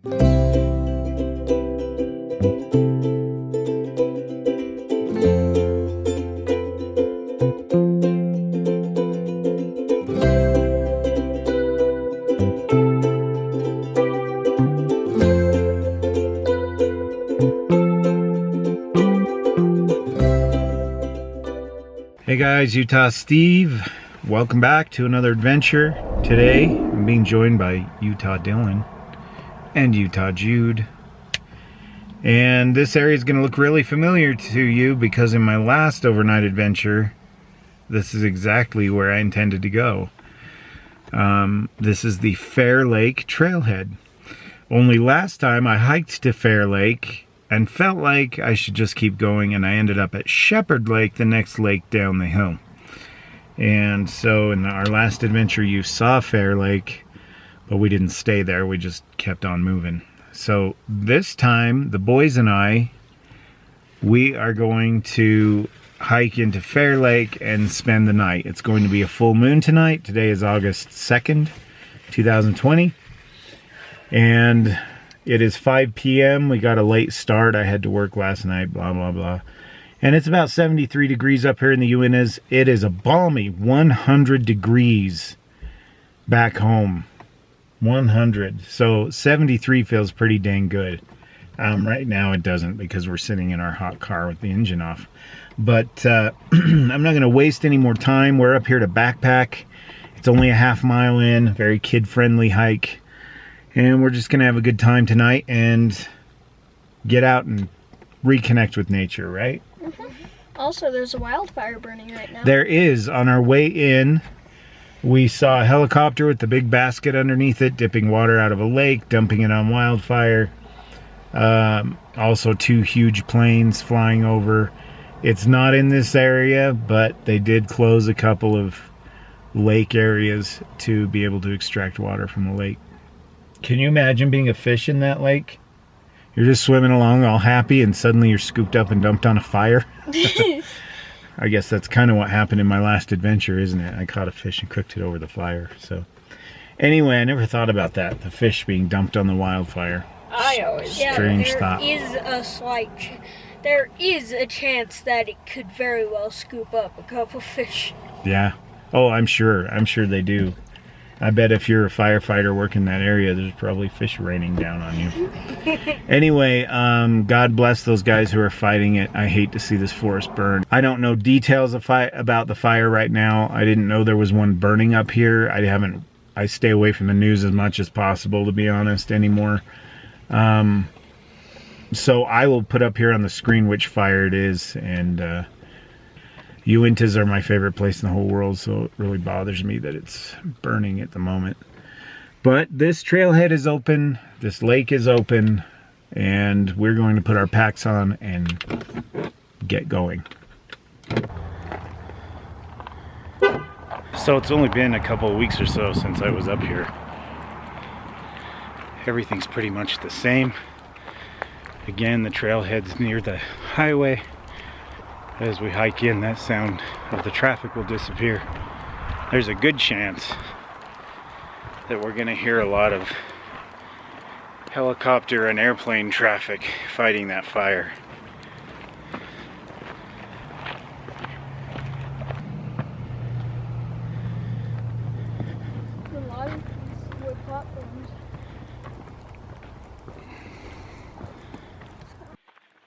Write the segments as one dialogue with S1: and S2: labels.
S1: Hey guys, Utah Steve. Welcome back to another adventure. Today I'm being joined by Utah Dylan and Utah Jude. And this area is going to look really familiar to you because in my last overnight adventure, this is exactly where I intended to go. This is the Fehr Lake trailhead. Only last time I hiked to Fehr Lake and felt like I should just keep going, and I ended up at Shepherd Lake, the next lake down the hill. And so in our last adventure you saw Fehr Lake, but we didn't stay there, we just kept on moving. So this time the boys and we are going to hike into Fehr Lake and spend the night. It's going to be a full moon tonight. Today is August 2nd, 2020. And it is 5 p.m. We got a late start. I had to work last night, blah, blah, blah. And it's about 73 degrees up here in the Uintas. It is a balmy 100 degrees back home. 100. So 73 feels pretty dang good. Right now it doesn't because we're sitting in our hot car with the engine off. But I'm not going to waste any more time. We're up here to backpack. It's only a half mile in. Very kid-friendly hike. And we're just going to have a good time tonight and get out and reconnect with nature, right?
S2: Mm-hmm. Also, there's a wildfire burning right now.
S1: There is. On our way in, we saw a helicopter with the big basket underneath it, dipping water out of a lake, dumping it on wildfire. Also, 2 huge planes flying over. It's not in this area, but they did close a couple of lake areas to be able to extract water from the lake. Can you imagine being a fish in that lake? You're just swimming along all happy and suddenly you're scooped up and dumped on a fire? I guess that's kind of what happened in my last adventure, isn't it? I caught a fish and cooked it over the fire. So anyway, I never thought about that, the fish being dumped on the wildfire.
S3: I always
S1: Strange thought.
S3: There is a chance that it could very well scoop up a couple fish.
S1: Yeah. Oh, I'm sure they do. I bet if you're a firefighter working that area, there's probably fish raining down on you. Anyway, God bless those guys who are fighting it. I hate to see this forest burn. I don't know details about the fire right now. I didn't know there was one burning up here. I stay away from the news as much as possible, to be honest, anymore. So I will put up here on the screen which fire it is, and Uintas are my favorite place in the whole world, so it really bothers me that it's burning at the moment. But this trailhead is open, this lake is open, and we're going to put our packs on and get going. So it's only been a couple of weeks or so since I was up here. Everything's pretty much the same. Again, the trailhead's near the highway. As we hike in, that sound of the traffic will disappear. There's a good chance that we're going to hear a lot of helicopter and airplane traffic fighting that fire.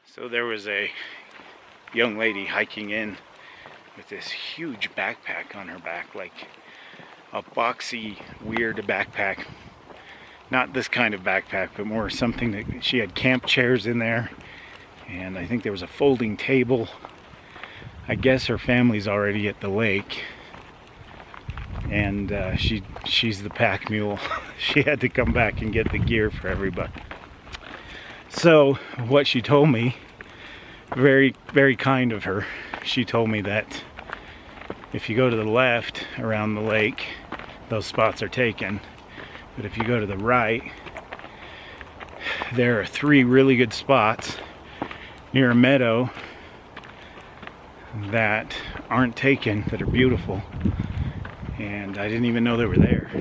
S1: So there was a young lady hiking in with this huge backpack on her back, like a boxy, weird backpack. Not this kind of backpack, but more something that she had camp chairs in there, and I think there was a folding table. I guess her family's already at the lake, and she's the pack mule. She had to come back and get the gear for everybody. So what she told me, very, very kind of her, she told me that if you go to the left around the lake, those spots are taken. But if you go to the right, there are 3 really good spots near a meadow that aren't taken, that are beautiful. And I didn't even know they were there.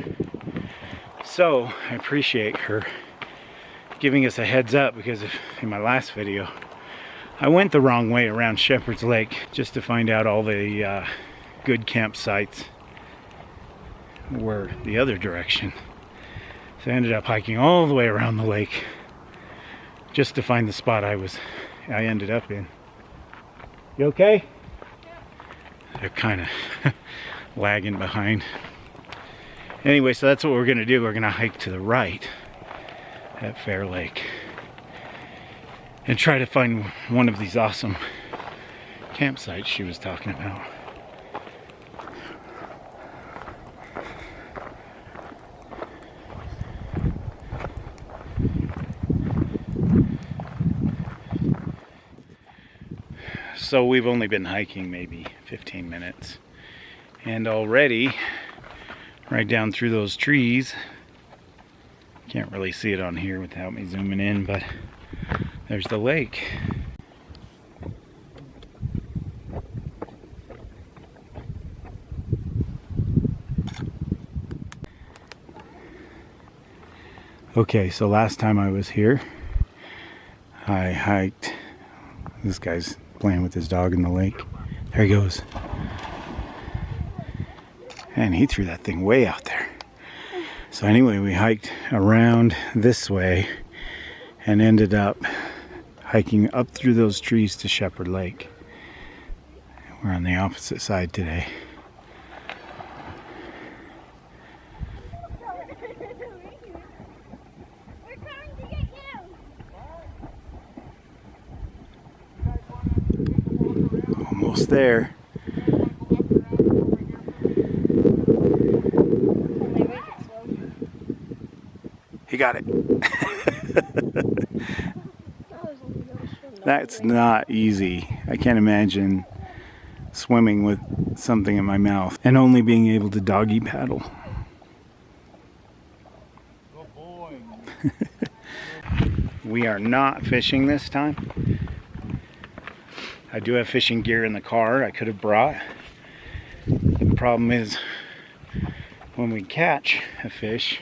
S1: So I appreciate her giving us a heads up, because in my last video I went the wrong way around Shepherd's Lake just to find out all the good campsites were the other direction. So I ended up hiking all the way around the lake just to find the spot I ended up in. You okay? They're kind of lagging behind. Anyway, so that's what we're gonna do. We're gonna hike to the right at Fehr Lake and try to find one of these awesome campsites she was talking about. So we've only been hiking maybe 15 minutes, and already right down through those trees, can't really see it on here without me zooming in, but there's the lake. Okay, so last time I was here, I hiked. This guy's playing with his dog in the lake. There he goes. And he threw that thing way out there. So anyway, we hiked around this way and ended up hiking up through those trees to Shepherd Lake. We're on the opposite side today. Almost there. He got it. That's not easy. I can't imagine swimming with something in my mouth and only being able to doggy paddle. Good boy. We are not fishing this time. I do have fishing gear in the car I could have brought. The problem is, when we catch a fish,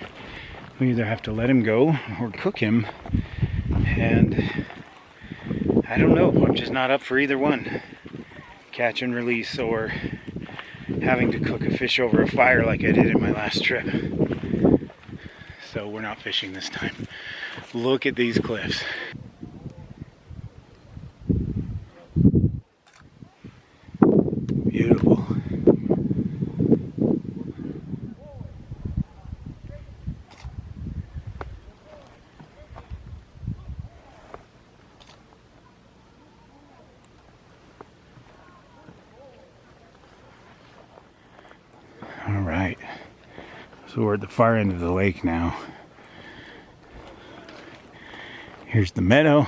S1: we either have to let him go or cook him, and I don't know, I'm just not up for either one. Catch and release, or having to cook a fish over a fire like I did in my last trip. So we're not fishing this time. Look at these cliffs. Beautiful. All right, so we're at the far end of the lake now. Here's the meadow,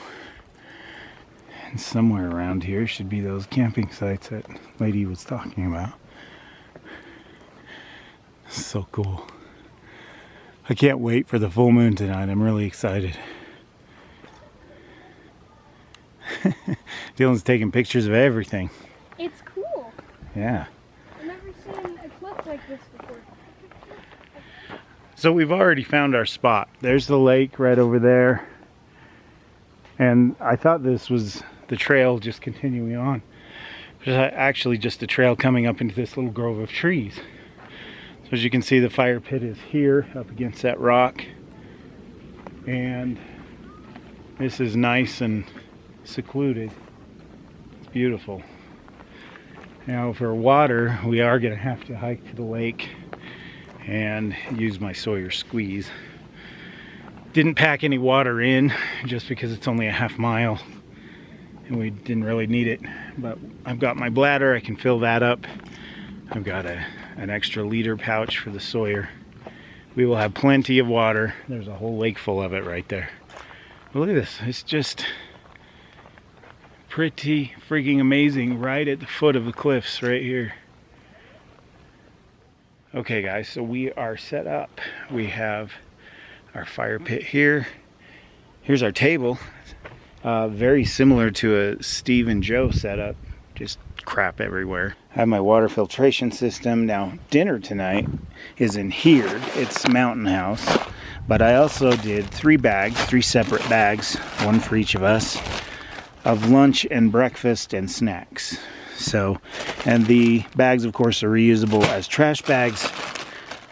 S1: and somewhere around here should be those camping sites that lady was talking about. So cool. I can't wait for the full moon tonight. I'm really excited. Dylan's taking pictures of everything.
S2: It's cool.
S1: Yeah.
S2: I've never seen a cliff like this before.
S1: So we've already found our spot. There's the lake right over there. And I thought this was the trail just continuing on. But it's actually just a trail coming up into this little grove of trees. So as you can see, the fire pit is here up against that rock. And this is nice and secluded. It's beautiful. Now for water, we are going to have to hike to the lake and use my Sawyer squeeze. Didn't pack any water in just because it's only a half mile and we didn't really need it, but I've got my bladder, I can fill that up. I've got an extra liter pouch for the Sawyer. We will have plenty of water. There's a whole lake full of it right there. But look at this, it's just pretty freaking amazing right at the foot of the cliffs right here. Okay guys, so we are set up. We have our fire pit here. Here's our table. Very similar to a Steve and Joe setup, just crap everywhere. I have my water filtration system. Now dinner tonight is in here. It's Mountain House, But I also did 3 separate bags, one for each of us, of lunch and breakfast and snacks. So, and the bags of course are reusable as trash bags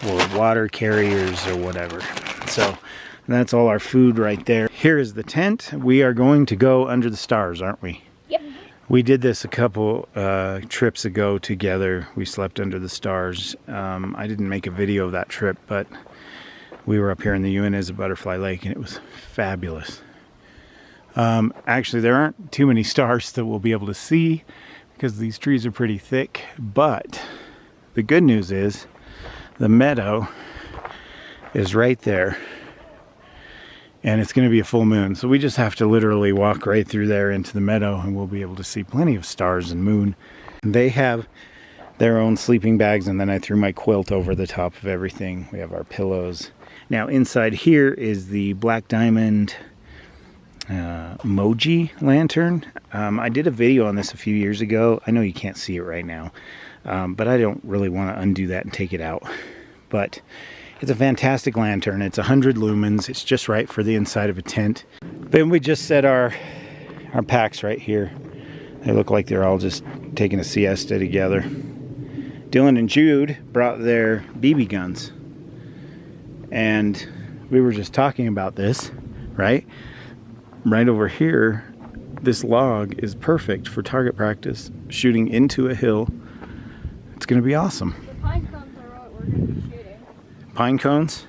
S1: or water carriers or whatever. So that's all our food right there. Here is the tent. We are going to go under the stars, aren't we?
S2: Yep.
S1: We did this a couple trips ago together. We slept under the stars. I didn't make a video of that trip, but we were up here in the Uinta Butterfly Lake and it was fabulous. Actually, there aren't too many stars that we'll be able to see because these trees are pretty thick, but the good news is the meadow is right there and it's going to be a full moon, so we just have to literally walk right through there into the meadow and we'll be able to see plenty of stars and moon. And they have their own sleeping bags, and then I threw my quilt over the top of everything. We have our pillows. Now inside here is the Black Diamond emoji lantern. I did a video on this a few years ago. I know you can't see it right now, but I don't really want to undo that and take it out. But it's a fantastic lantern. It's 100 lumens. It's just right for the inside of a tent. Then we just set our packs right here. They look like they're all just taking a siesta together. Dylan and Jude brought their BB guns. And we were just talking about this, right? Right over here, this log is perfect for target practice, shooting into a hill. It's going to be awesome.
S2: The pine cones are what we're going to be shooting.
S1: Pine cones?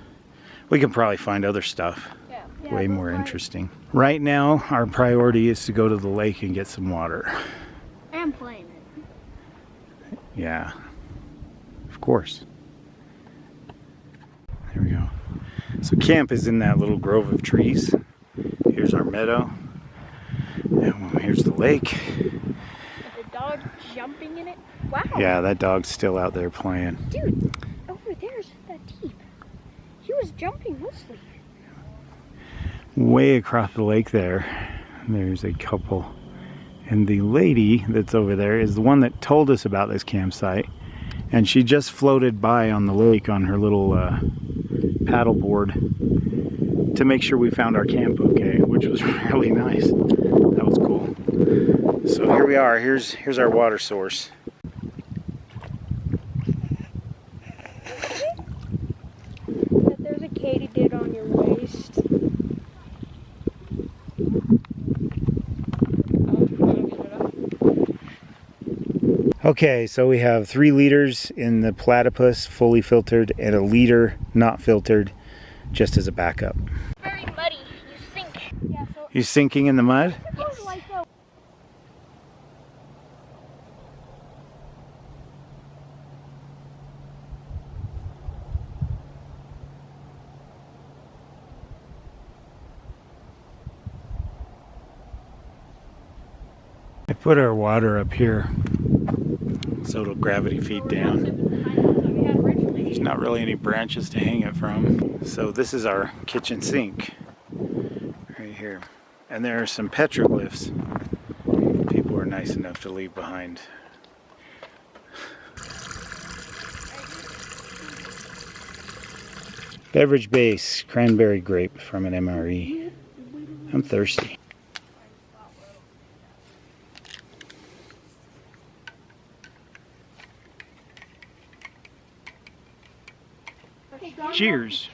S1: We can probably find other stuff.
S2: Yeah.
S1: Way more interesting. Right now, our priority is to go to the lake and get some water.
S2: And playing it.
S1: Yeah, of course. There we go. So camp is in that little grove of trees. Here's our meadow. And here's the lake.
S2: Is the dog jumping in it? Wow.
S1: Yeah, that dog's still out there playing.
S2: Dude, over there's that deep. He was jumping mostly.
S1: Way across the lake there, there's a couple. And the lady that's over there is the one that told us about this campsite. And she just floated by on the lake on her little paddleboard to make sure we found our camp okay, which was really nice. That was cool. So here we are. Here's our water source.
S2: There's a katydid on your waist.
S1: Okay, so we have 3 liters in the platypus, fully filtered, and a liter not filtered, just as a backup.
S2: Very muddy. You sink. Yeah, so
S1: You sinking in the mud?
S2: yes. Like
S1: I put our water up here so it'll gravity feed down. There's not really any branches to hang it from. So this is our kitchen sink right here. And there are some petroglyphs people are nice enough to leave behind. Beverage base, cranberry grape from an MRE. I'm thirsty. Cheers.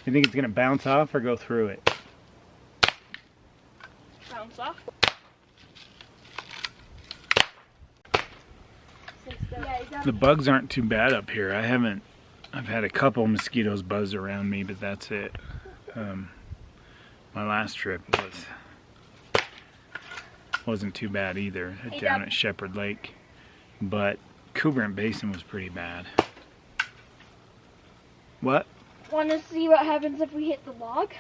S1: You think it's gonna bounce off or go through it?
S2: bounce off.
S1: The bugs aren't too bad up here. I've had a couple mosquitoes buzz around me, but that's it. My last trip wasn't too bad either, down at Shepherd Lake, but Cougar Basin was pretty bad. What?
S2: Want to see what happens if we hit the log?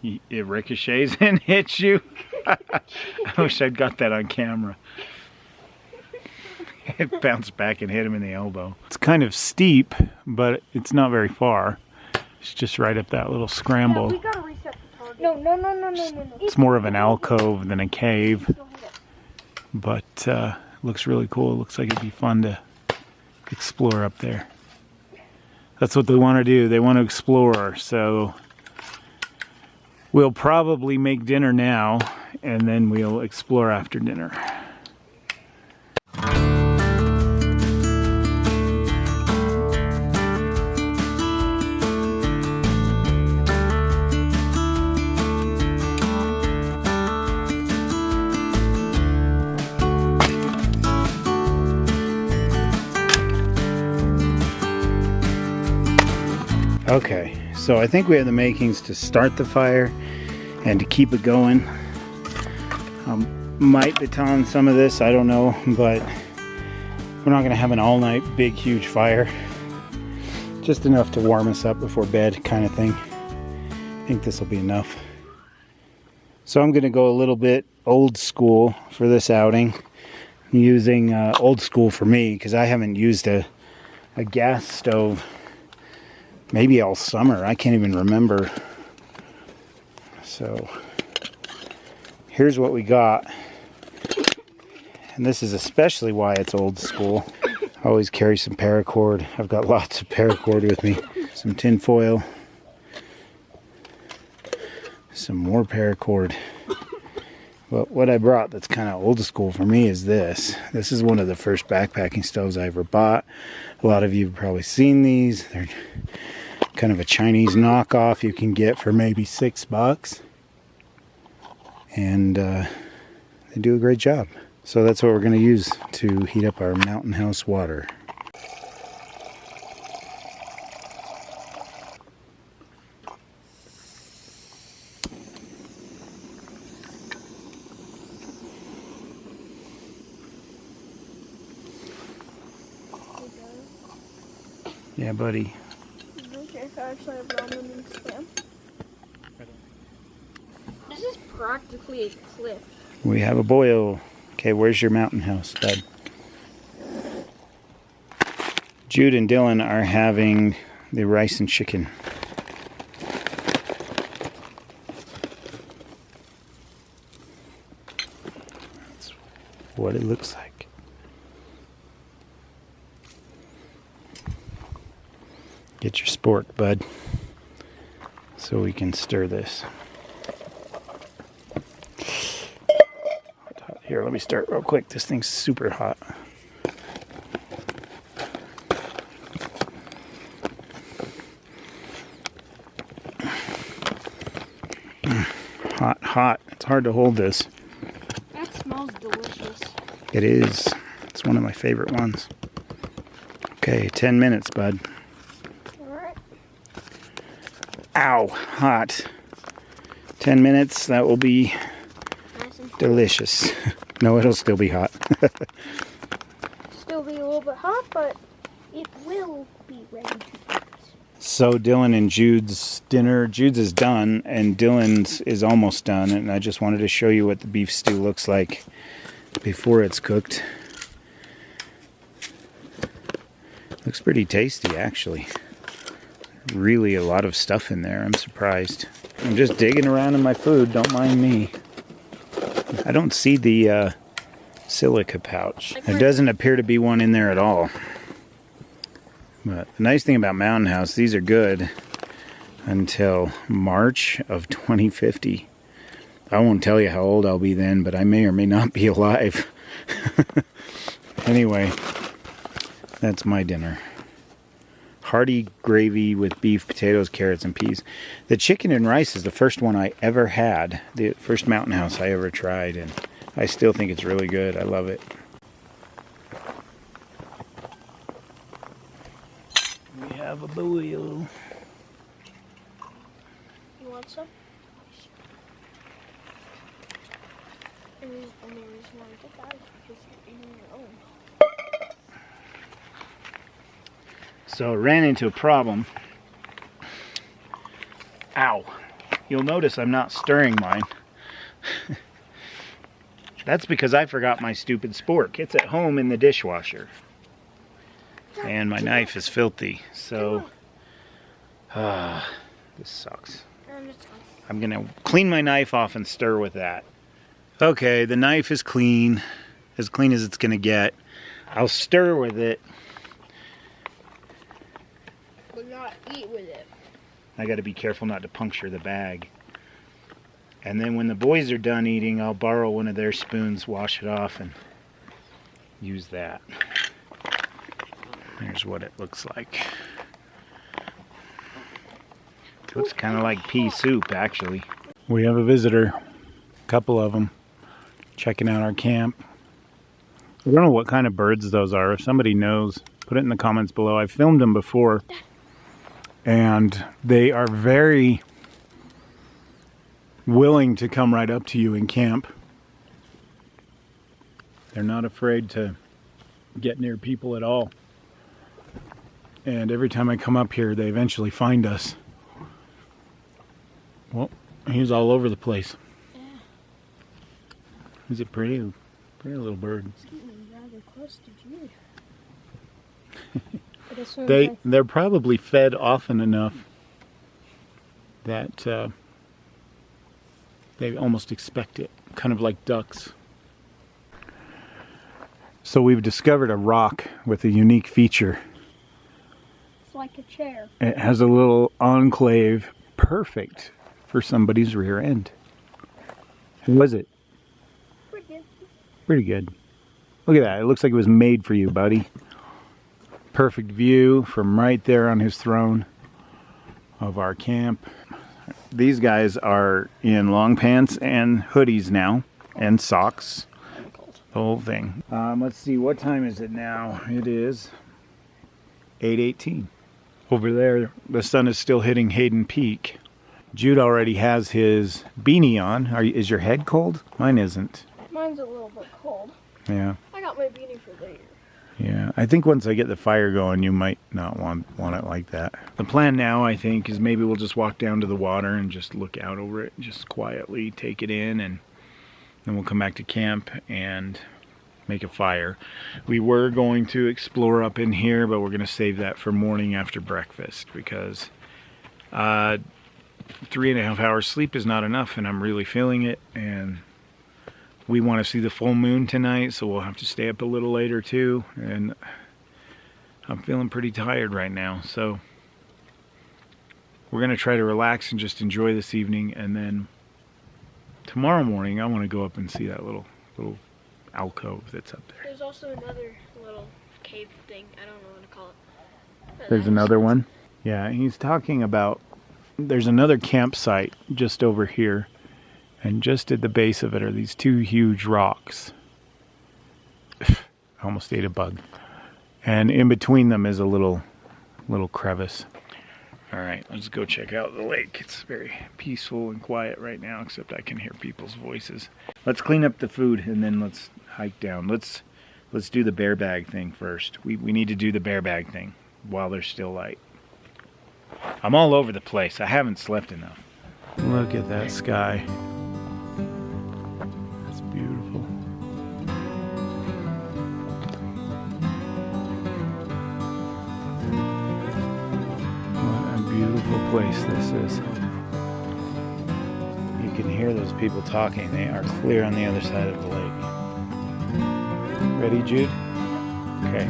S1: It ricochets and hits you. I wish I'd got that on camera. It bounced back and hit him in the elbow. It's kind of steep, but it's not very far. It's just right up that little scramble.
S2: Yeah, we gotta reset the No.
S1: It's more of an alcove than a cave, but looks really cool. It looks like it'd be fun to explore up there. That's what they want to do. They want to explore. So we'll probably make dinner now, and then we'll explore after dinner. Okay, so I think we have the makings to start the fire and to keep it going. Might baton some of this, I don't know, but we're not gonna have an all-night big huge fire. Just enough to warm us up before bed kind of thing. I think this will be enough. So I'm gonna go a little bit old school for this outing. I'm using old school for me because I haven't used a gas stove maybe all summer. I can't even remember. So here's what we got. And this is especially why it's old school. I always carry some paracord. I've got lots of paracord with me. Some tin foil. Some more paracord. But what I brought that's kind of old school for me is this. This is one of the first backpacking stoves I ever bought. A lot of you have probably seen these. They're kind of a Chinese knockoff you can get for maybe $6. And they do a great job. So that's what we're going to use to heat up our mountain house water. Yeah, buddy.
S2: Okay, if I actually have ramen and spam. This is practically a cliff.
S1: We have a boil. Okay, where's your mountain house, bud? Jude and Dylan are having the rice and chicken. That's what it looks like. Get your spork, bud, so we can stir this. Here, let me start real quick. This thing's super hot. Hot. It's hard to hold this.
S2: That smells delicious.
S1: It is. It's one of my favorite ones. Okay, 10 minutes, bud.
S2: Alright.
S1: Ow, hot. 10 minutes, that will be
S2: Nice and
S1: delicious. No, it'll still be hot.
S2: still be a little bit hot, but it will be ready to eat.
S1: So Dylan and Jude's dinner, Jude's is done and Dylan's is almost done, and I just wanted to show you what the beef stew looks like before it's cooked. Looks pretty tasty, actually. Really a lot of stuff in there. I'm surprised. I'm just digging around in my food, don't mind me. I don't see the silica pouch. There doesn't appear to be one in there at all. But the nice thing about Mountain House, these are good until March of 2050. I won't tell you how old I'll be then, but I may or may not be alive. Anyway, that's my dinner. Hearty gravy with beef, potatoes, carrots, and peas. The chicken and rice is the first one I ever had. The first Mountain House I ever tried, and I still think it's really good. I love it. We have a boil.
S2: You want some? And the only reason why I get that is because you're eating your own.
S1: So I ran into a problem. Ow. You'll notice I'm not stirring mine. That's because I forgot my stupid spork. It's at home in the dishwasher. And my knife is filthy. So, this sucks. I'm gonna clean my knife off and stir with that. Okay, the knife is clean as it's gonna get. I'll stir with it.
S2: But not eat with it.
S1: I gotta be careful not to puncture the bag. And then when the boys are done eating, I'll borrow one of their spoons, wash it off, and use that. Here's what it looks like. Looks kind of like pea soup, actually. We have a visitor, a couple of them, checking out our camp. I don't know what kind of birds those are. If somebody knows, put it in the comments below. I've filmed them before, and they are very willing to come right up to you in camp. They're not afraid to get near people at all. And every time I come up here, they eventually find us. Well, he's all over the place.
S2: Yeah.
S1: He's a pretty little bird.
S2: It's getting rather close to Jude.
S1: They're probably fed often enough that they almost expect it, kind of like ducks. So we've discovered a rock with a unique feature.
S2: It's like a chair.
S1: It has a little enclave, perfect for somebody's rear end. How was it?
S2: Pretty good.
S1: Pretty good. Look at that. It looks like it was made for you, buddy. Perfect view from right there on his throne of our camp. These guys are in long pants and hoodies now, and socks. The whole thing. Let's see, what time is it now? It is 8:18. Over there, the sun is still hitting Hayden Peak. Jude already has his beanie on. Is your head cold? Mine isn't.
S2: Mine's a little bit cold.
S1: Yeah.
S2: I got my beanie for later.
S1: Yeah, I think once I get the fire going, you might not want it like that. The plan now, I think, is maybe we'll just walk down to the water and just look out over it, just quietly take it in, and then we'll come back to camp and make a fire. We were going to explore up in here, but we're going to save that for morning after breakfast, because 3.5 hours sleep is not enough, and I'm really feeling it, and we want to see the full moon tonight, so we'll have to stay up a little later too, and I'm feeling pretty tired right now, so we're going to try to relax and just enjoy this evening, and then tomorrow morning I want to go up and see that little alcove that's up there.
S2: There's also another little cave thing. I don't know what to call it.
S1: There's another one? Yeah, he's talking about, there's another campsite just over here, and just at the base of it are these two huge rocks. I almost ate a bug. And in between them is a little crevice. All right, let's go check out the lake. It's very peaceful and quiet right now, except I can hear people's voices. Let's clean up the food and then let's hike down. Let's do the bear bag thing first. We need to do the bear bag thing while there's still light. I'm all over the place. I haven't slept enough. Look at that sky. That's beautiful. What a beautiful place this is. You can hear those people talking. They are clear on the other side of the lake. Ready, Jude? Okay.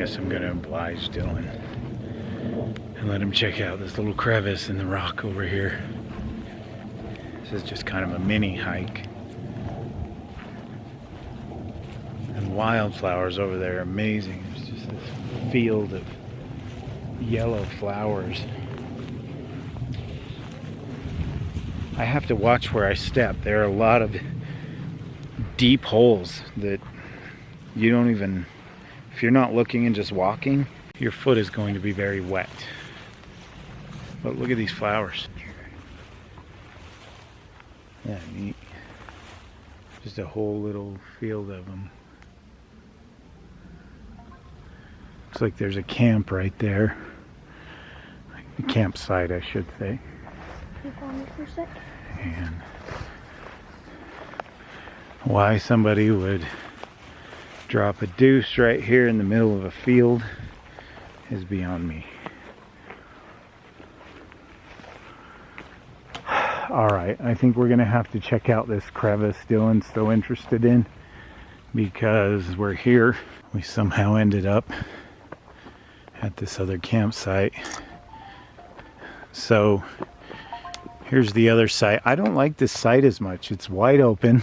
S1: guess I'm gonna oblige Dylan and let him check out this little crevice in the rock over here. This is just kind of a mini hike. And wildflowers over there are amazing. There's just this field of yellow flowers. I have to watch where I step. There are a lot of deep holes that you don't even, if you're not looking and just walking, your foot is going to be very wet. But look at these flowers. Yeah, neat. Just a whole little field of them. Looks like there's a camp right there. A campsite, I should say.
S2: Keep on me for a sec.
S1: And why somebody would drop a deuce right here in the middle of a field is beyond me. Alright, I think we're gonna have to check out this crevice Dylan's so interested in, because we're here. We somehow ended up at this other campsite. So here's the other site. I don't like this site as much. It's wide open.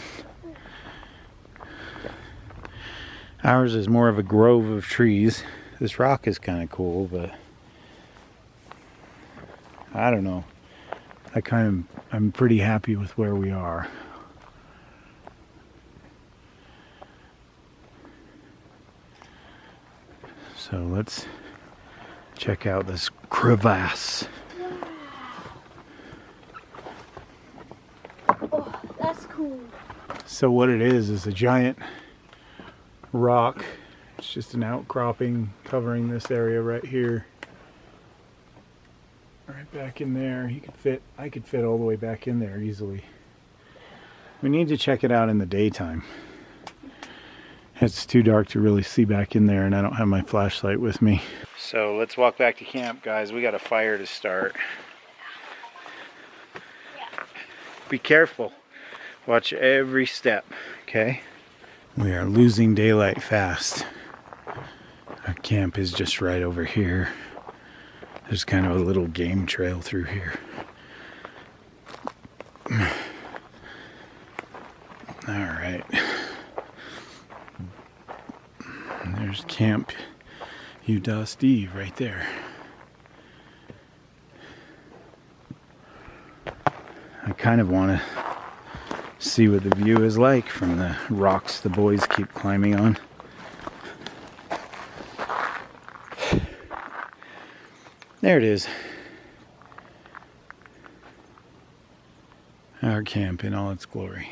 S1: Ours is more of a grove of trees. This rock is kind of cool, but I don't know. I'm pretty happy with where we are. So let's check out this crevasse.
S2: Oh, that's cool.
S1: So what it is a giant rock. It's just an outcropping covering this area right here. Right back in there. I could fit all the way back in there easily. We need to check it out in the daytime. It's too dark to really see back in there, and I don't have my flashlight with me. So let's walk back to camp, guys. We got a fire to start. Be careful. Watch every step, okay? We are losing daylight fast. Our camp is just right over here. There's kind of a little game trail through here. All right. There's Camp Utah Steve right there. I kind of want to see what the view is like from the rocks the boys keep climbing on. There it is. Our camp in all its glory.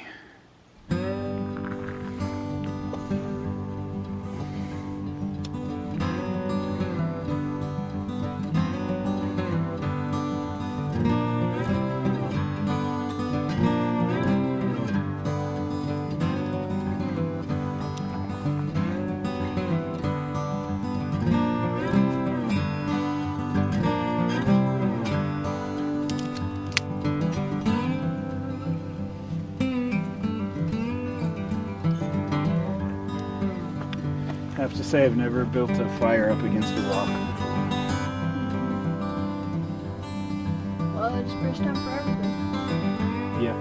S1: I have to say I've never built a fire up against a rock before.
S2: Well, it's first time for everything.
S1: Yeah.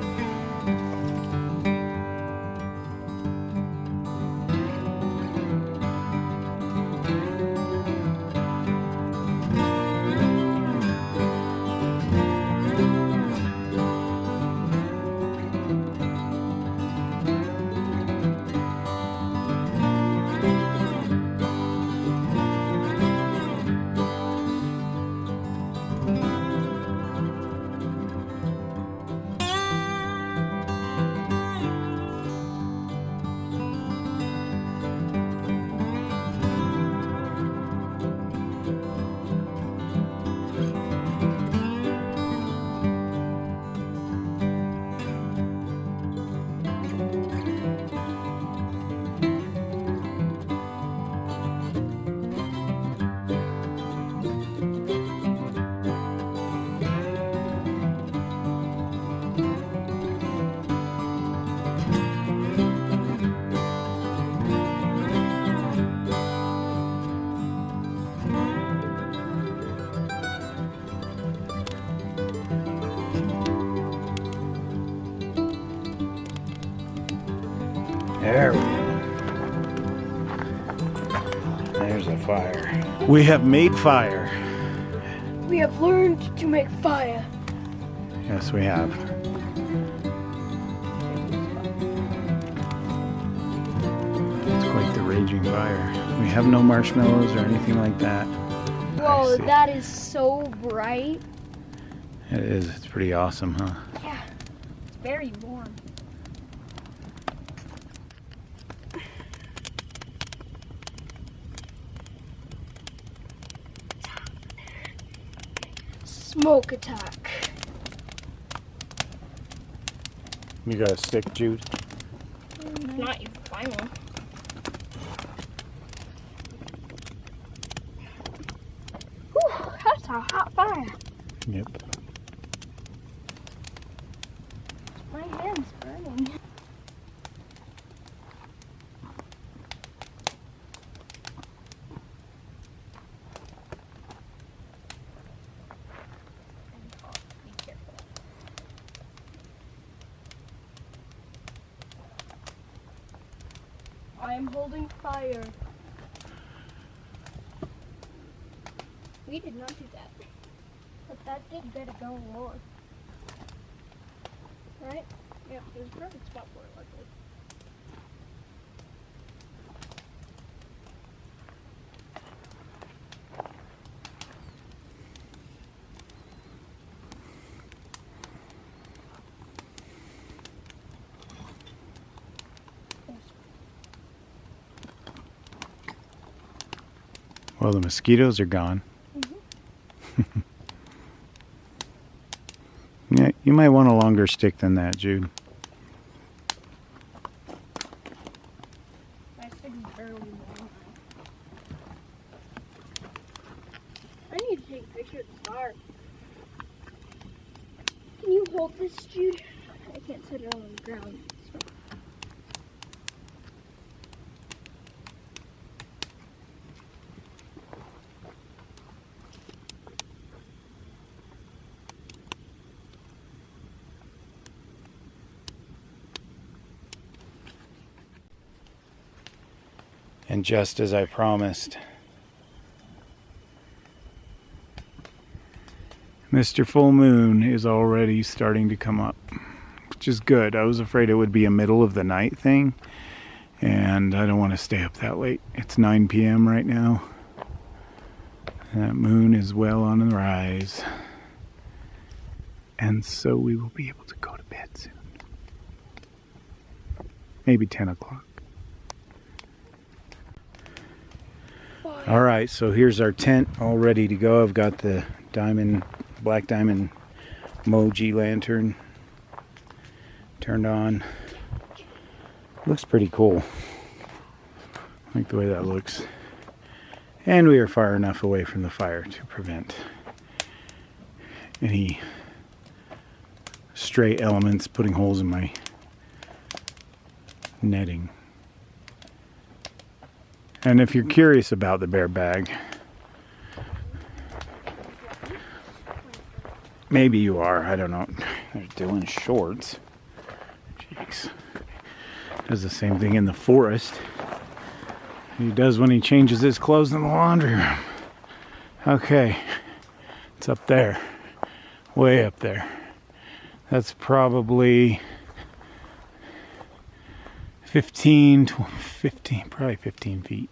S1: There we go. There's a fire. We have made fire.
S2: We have learned to make fire.
S1: Yes, we have. It's quite the raging fire. We have no marshmallows or anything like that.
S2: Whoa, that is so bright.
S1: It is. It's pretty awesome, huh?
S2: Yeah, it's very warm. Smoke attack.
S1: You got a stick, Jude?
S2: Not even final. Whew, that's a hot fire.
S1: Yep.
S2: My hand's burning. Be careful. I am holding fire. We did not do that. But that did get it going on. Right? Yep, there's a perfect spot for it, luckily.
S1: Well, the mosquitoes are gone.
S2: Mm-hmm.
S1: Yeah, you might want a longer stick than that, Jude.
S2: My stick is barely long. I need to take a picture of the fire. Can you hold this, Jude? I can't set it on the ground.
S1: And just as I promised, Mr. Full Moon is already starting to come up, which is good. I was afraid it would be a middle of the night thing, and I don't want to stay up that late. It's 9 p.m. right now. That moon is well on the rise, and so we will be able to go to bed soon. Maybe 10 o'clock. All right, so here's our tent all ready to go. I've got the black diamond Moji lantern turned on. Looks pretty cool. I like the way that looks. And we are far enough away from the fire to prevent any stray elements putting holes in my netting. And if you're curious about the bear bag, maybe you are, I don't know. There's Dylan's shorts. Jeez. Does the same thing in the forest he does when he changes his clothes in the laundry room. Okay, it's up there, way up there. That's probably 15, probably 15 feet.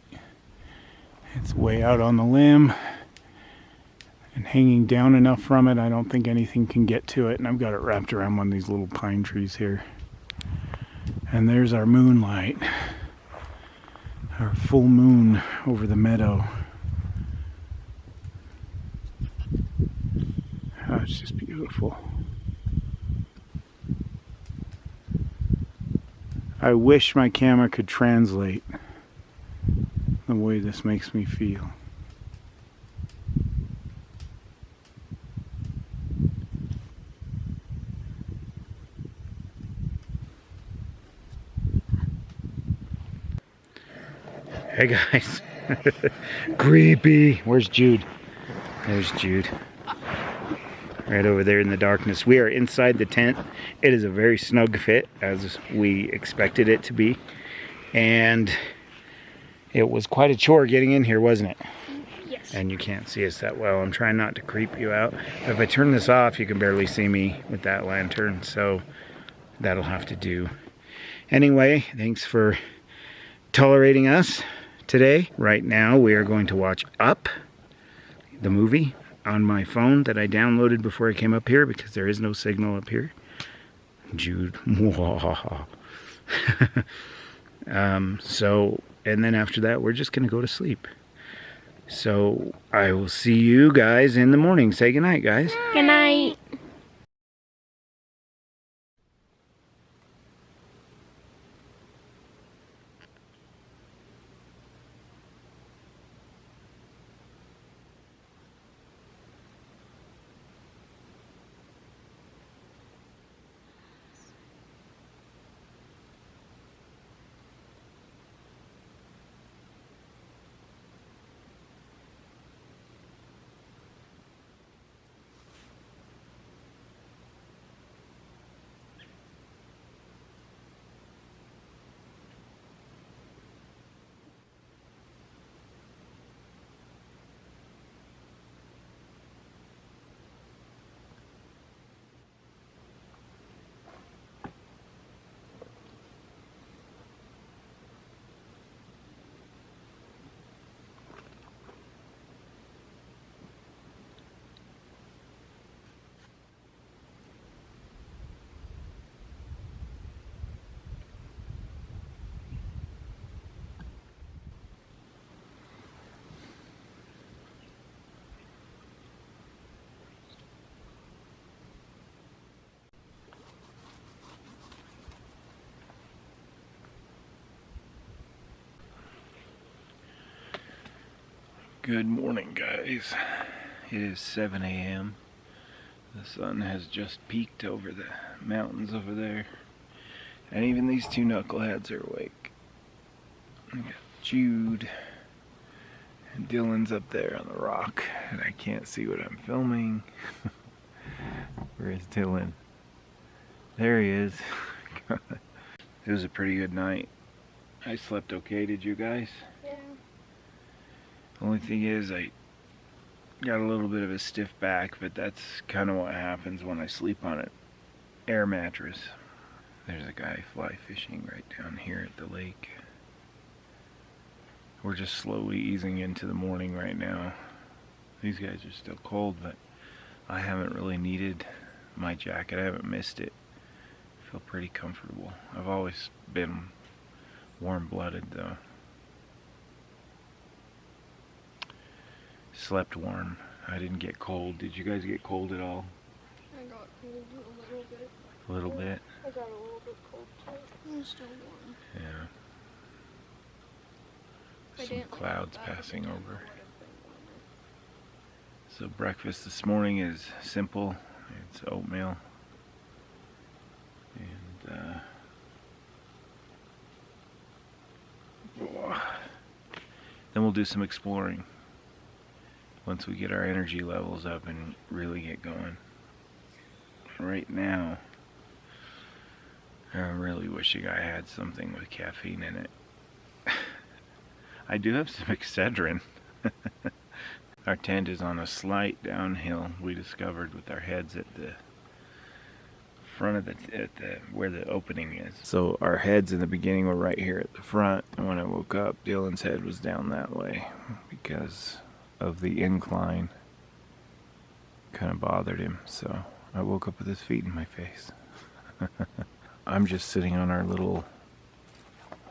S1: It's way out on the limb and hanging down enough from it, I don't think anything can get to it. And I've got it wrapped around one of these little pine trees here. And there's our moonlight, our full moon over the meadow. Oh, it's just beautiful. I wish my camera could translate the way this makes me feel. Hey guys. Creepy. Where's Jude? There's Jude. Right over there in the darkness. We are inside the tent. It is a very snug fit, as we expected it to be. And it was quite a chore getting in here, wasn't it?
S2: Yes.
S1: And you can't see us that well. I'm trying not to creep you out. But if I turn this off, you can barely see me with that lantern, so that'll have to do. Anyway, thanks for tolerating us today. Right now, we are going to watch Up, the movie, on my phone that I downloaded before I came up here because there is no signal up here. Jude. And then after that, we're just gonna go to sleep. So I will see you guys in the morning. Say goodnight, guys.
S2: Good night.
S1: Good morning, guys. It is 7 a.m. The sun has just peaked over the mountains over there. And even these two knuckleheads are awake. We got Jude and Dylan's up there on the rock, and I can't see what I'm filming. Where is Dylan? There he is. It was a pretty good night. I slept okay, did you guys?
S2: Yeah.
S1: Only thing is, I got a little bit of a stiff back, but that's kind of what happens when I sleep on an air mattress. There's a guy fly fishing right down here at the lake. We're just slowly easing into the morning right now. These guys are still cold, but I haven't really needed my jacket. I haven't missed it. I feel pretty comfortable. I've always been warm-blooded though. Slept warm. I didn't get cold. Did you guys get cold at all?
S2: I got cold a little bit.
S1: A little bit?
S2: I got a little bit cold too. It was still warm.
S1: Yeah.
S2: I
S1: Some
S2: didn't like
S1: clouds
S2: that.
S1: passing
S2: It
S1: over.
S2: would have been warmer.
S1: So breakfast this morning is simple. It's oatmeal. And then we'll do some exploring once we get our energy levels up and really get going. Right now, I'm really wishing I had something with caffeine in it. I do have some Excedrin. Our tent is on a slight downhill, we discovered, with our heads at the front of where the opening is. So our heads in the beginning were right here at the front, and when I woke up, Dylan's head was down that way because of the incline. Kind of bothered him, so I woke up with his feet in my face. I'm just sitting on our little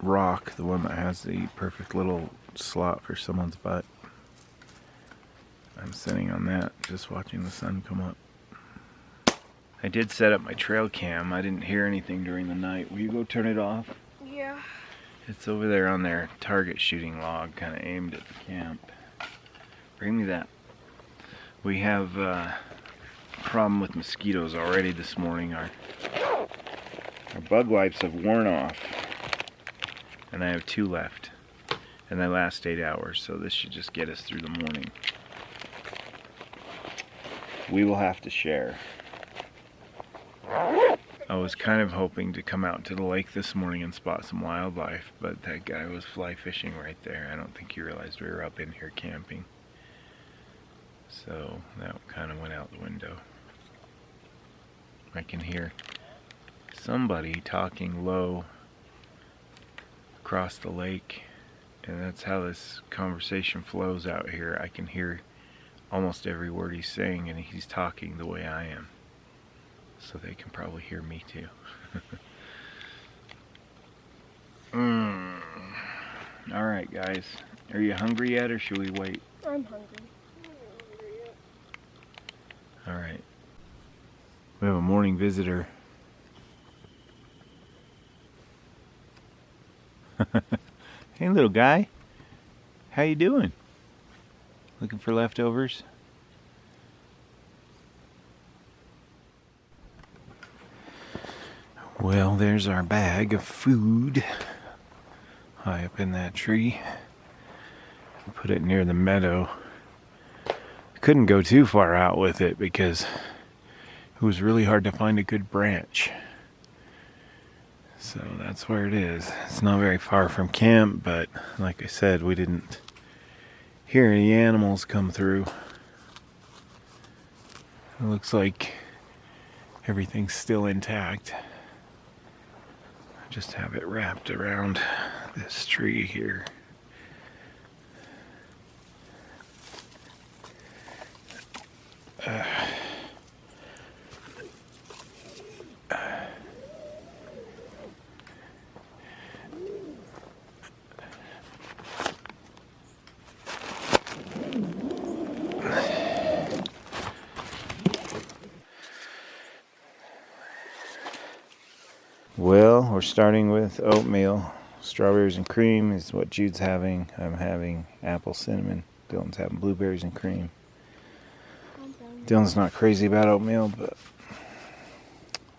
S1: rock, the one that has the perfect little slot for someone's butt. I'm sitting on that, just watching the sun come up. I did set up my trail cam. I didn't hear anything during the night. Will you go turn it off?
S2: Yeah.
S1: It's over there on their target shooting log, kind of aimed at the camp. Bring me that. We have a problem with mosquitoes already this morning. Our bug wipes have worn off, and I have 2 left, and they last 8 hours, so this should just get us through the morning. We will have to share. I was kind of hoping to come out to the lake this morning and spot some wildlife, but that guy was fly fishing right there. I don't think he realized we were up in here camping. So that kind of went out the window. I can hear somebody talking low across the lake, and that's how this conversation flows out here. I can hear almost every word he's saying, and he's talking the way I am, so they can probably hear me too. Alright guys, are you hungry yet or should we wait?
S2: I'm hungry.
S1: Alright, we have a morning visitor. Hey little guy, how you doing? Looking for leftovers? Well, there's our bag of food high up in that tree. Put it near the meadow. Couldn't go too far out with it because it was really hard to find a good branch. So that's where it is. It's not very far from camp, but like I said, we didn't hear any animals come through. It looks like everything's still intact. I just have it wrapped around this tree here. Well, we're starting with oatmeal. Strawberries and cream is what Jude's having. I'm having apple cinnamon. Dylan's having blueberries and cream. Dylan's not crazy about oatmeal, but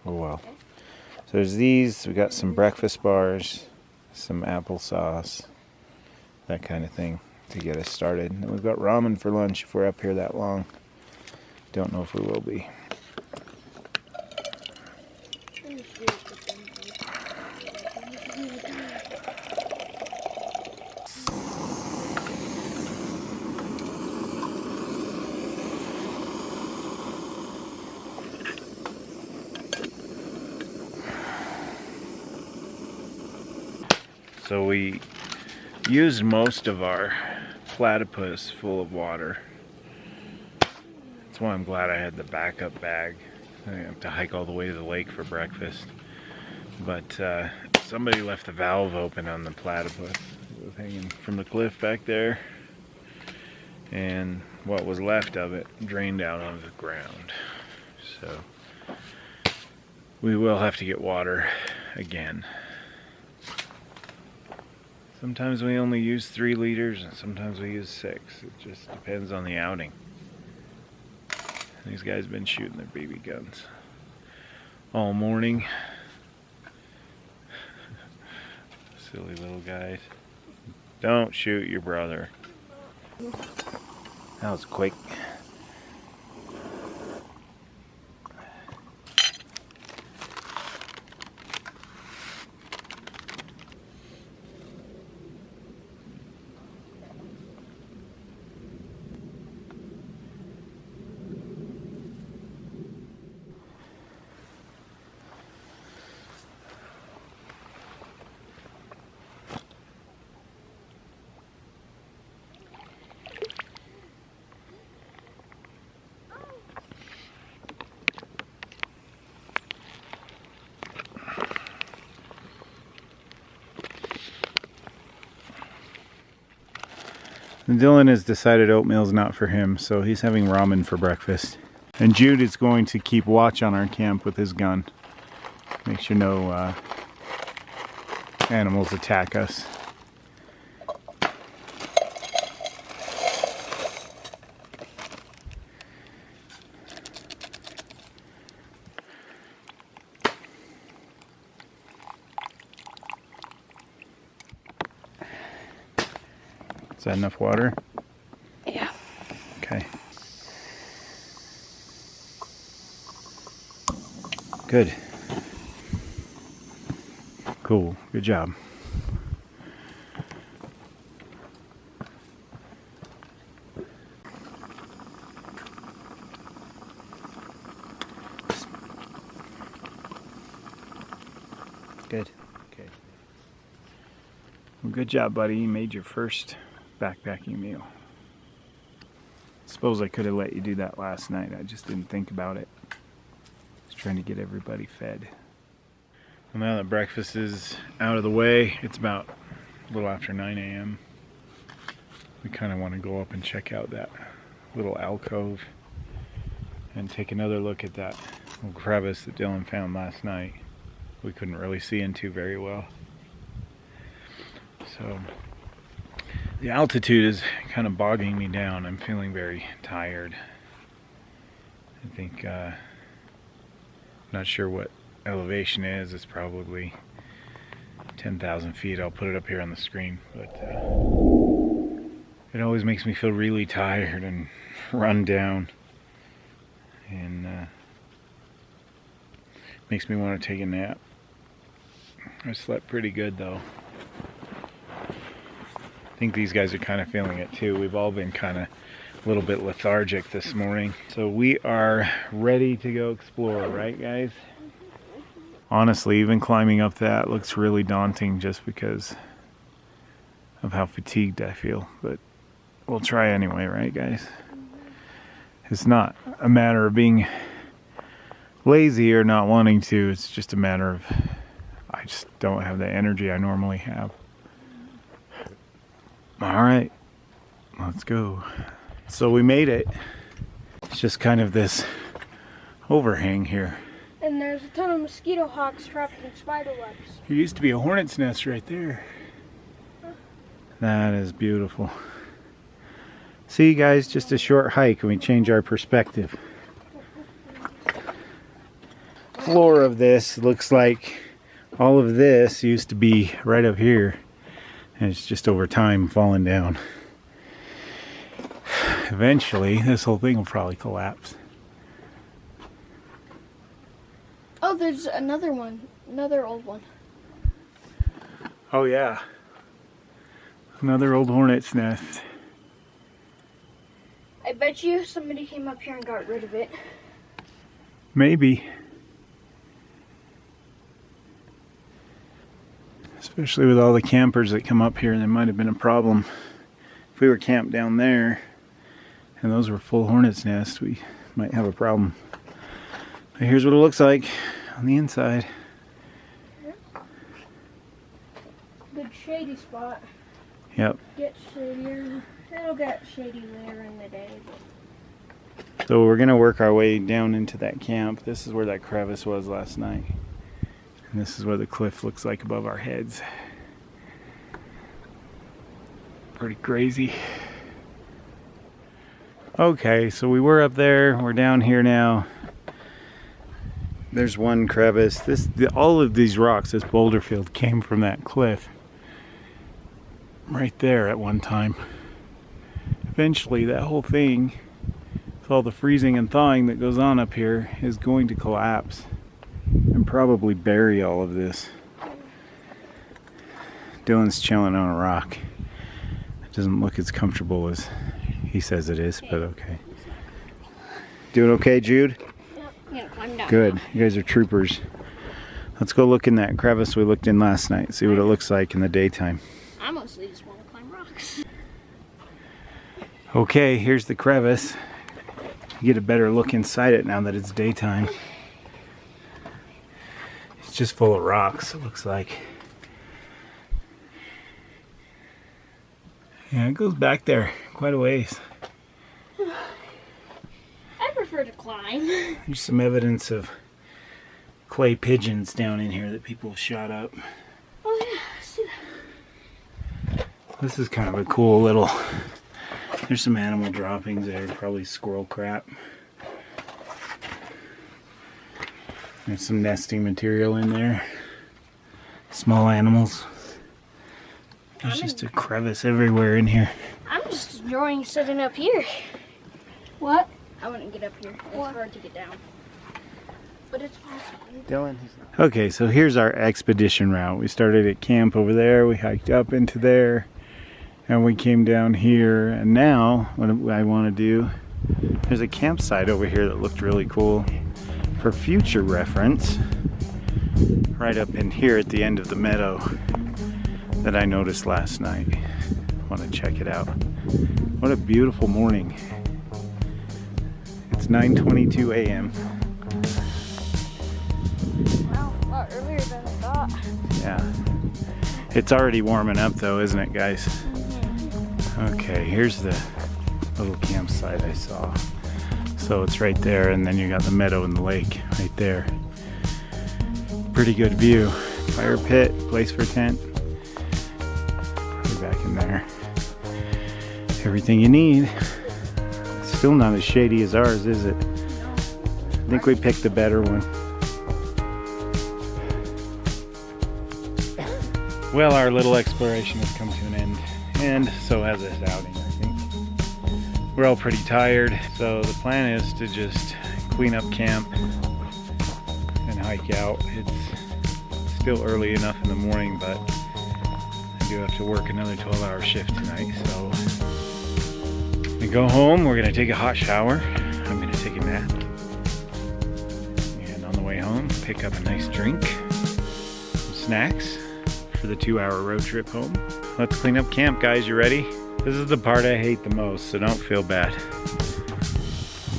S1: oh well. So there's these. We got some breakfast bars, some applesauce, that kind of thing to get us started. And we've got ramen for lunch if we're up here that long. Don't know if we will be. So we used most of our platypus full of water. That's why I'm glad I had the backup bag. I didn't have to hike all the way to the lake for breakfast. But somebody left the valve open on the platypus. It was hanging from the cliff back there. And what was left of it drained out onto the ground. So we will have to get water again. Sometimes we only use 3 liters and sometimes we use 6. It just depends on the outing. These guys have been shooting their BB guns all morning. Silly little guys. Don't shoot your brother. That was quick. Dylan has decided oatmeal's not for him, so he's having ramen for breakfast. And Jude is going to keep watch on our camp with his gun. Make sure no animals attack us. Is that enough water?
S2: Yeah.
S1: Okay. Good. Cool. Good job. Good. Okay. Well, good job, buddy. You made your first backpacking meal. Suppose I could have let you do that last night. I just didn't think about it. I was trying to get everybody fed. Well, now that breakfast is out of the way, it's about a little after 9 a.m. We kind of want to go up and check out that little alcove and take another look at that little crevice that Dylan found last night. We couldn't really see into very well. So the altitude is kind of bogging me down. I'm feeling very tired. I think, not sure what elevation is. It's probably 10,000 feet. I'll put it up here on the screen, but it always makes me feel really tired and run down, and makes me want to take a nap. I slept pretty good though. I think these guys are kind of feeling it too. We've all been kind of a little bit lethargic this morning. So we are ready to go explore, right guys? Honestly, even climbing up that looks really daunting just because of how fatigued I feel. But we'll try anyway, right guys? It's not a matter of being lazy or not wanting to. It's just a matter of I just don't have the energy I normally have. All right, let's go. So we made it. It's just kind of this overhang here.
S2: And there's a ton of mosquito hawks trapped in spider webs.
S1: There used to be a hornet's nest right there. That is beautiful. See guys, just a short hike and we change our perspective. Floor of this looks like all of this used to be right up here. And it's just over time falling down. Eventually, this whole thing will probably collapse.
S2: Oh, there's another one. Another old one.
S1: Oh yeah. Another old hornet's nest.
S2: I bet you somebody came up here and got rid of it.
S1: Maybe. Especially with all the campers that come up here, there might have been a problem. If we were camped down there and those were full hornet's nests, we might have a problem. But here's what it looks like on the inside.
S2: Good shady spot.
S1: Yep.
S2: Get shadier. It'll get shady later in the day.
S1: So we're gonna work our way down into that camp. This is where that crevice was last night. And this is what the cliff looks like above our heads. Pretty crazy. Okay, so we were up there. We're down here now. There's one crevice. All of these rocks, this boulder field, came from that cliff right there at one time. Eventually, that whole thing, with all the freezing and thawing that goes on up here, is going to collapse and probably bury all of this. Dylan's chilling on a rock. It doesn't look as comfortable as he says it is, but okay. Doing okay, Jude?
S2: Yeah, climb down.
S1: Good. You guys are troopers. Let's go look in that crevice we looked in last night, see what it looks like in the daytime.
S2: I mostly just want to climb rocks.
S1: Okay, here's the crevice. You get a better look inside it now that it's daytime. It's just full of rocks, it looks like. Yeah, it goes back there quite a ways.
S2: I prefer to climb.
S1: There's some evidence of clay pigeons down in here that people have shot up.
S2: Oh yeah, I see that.
S1: This is kind of a cool little... There's some animal droppings there, probably squirrel crap. There's some nesting material in there. Small animals. There's just a crevice everywhere in here.
S2: I'm just enjoying sitting up here. What? I want to get up here. It's hard to get down. But it's possible.
S1: Dylan. Okay, so here's our expedition route. We started at camp over there, we hiked up into there, and we came down here. And now, what I want to do, there's a campsite over here that looked really cool. For future reference, right up in here at the end of the meadow that I noticed last night. I want to check it out. What a beautiful morning. It's 9:22 a.m.
S2: Wow, a lot earlier than I thought.
S1: Yeah. It's already warming up though, isn't it, guys? Okay, here's the little campsite I saw. So it's right there, and then you got the meadow and the lake right there. Pretty good view. Fire pit, place for tent. Probably back in there. Everything you need. Still not as shady as ours, is it? I think we picked the better one. Well, our little exploration has come to an end, and so has this outing, I think. We're all pretty tired, so the plan is to just clean up camp and hike out. It's still early enough in the morning, but I do have to work another 12-hour shift tonight, so we go home. We're gonna take a hot shower. I'm gonna take a nap, and on the way home, pick up a nice drink, some snacks for the 2-hour road trip home. Let's clean up camp, guys. You ready? This is the part I hate the most, so don't feel bad.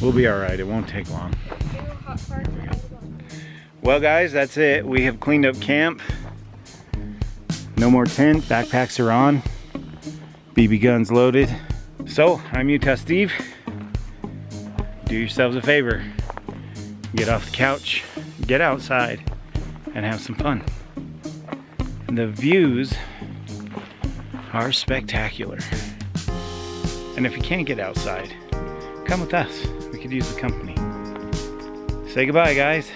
S1: We'll be all right. It won't take long. Well, guys, that's it. We have cleaned up camp. No more tent. Backpacks are on. BB guns loaded. So, I'm Utah Steve. Do yourselves a favor. Get off the couch, get outside, and have some fun. The views are spectacular. And if you can't get outside, come with us. We could use the company. Say goodbye, guys.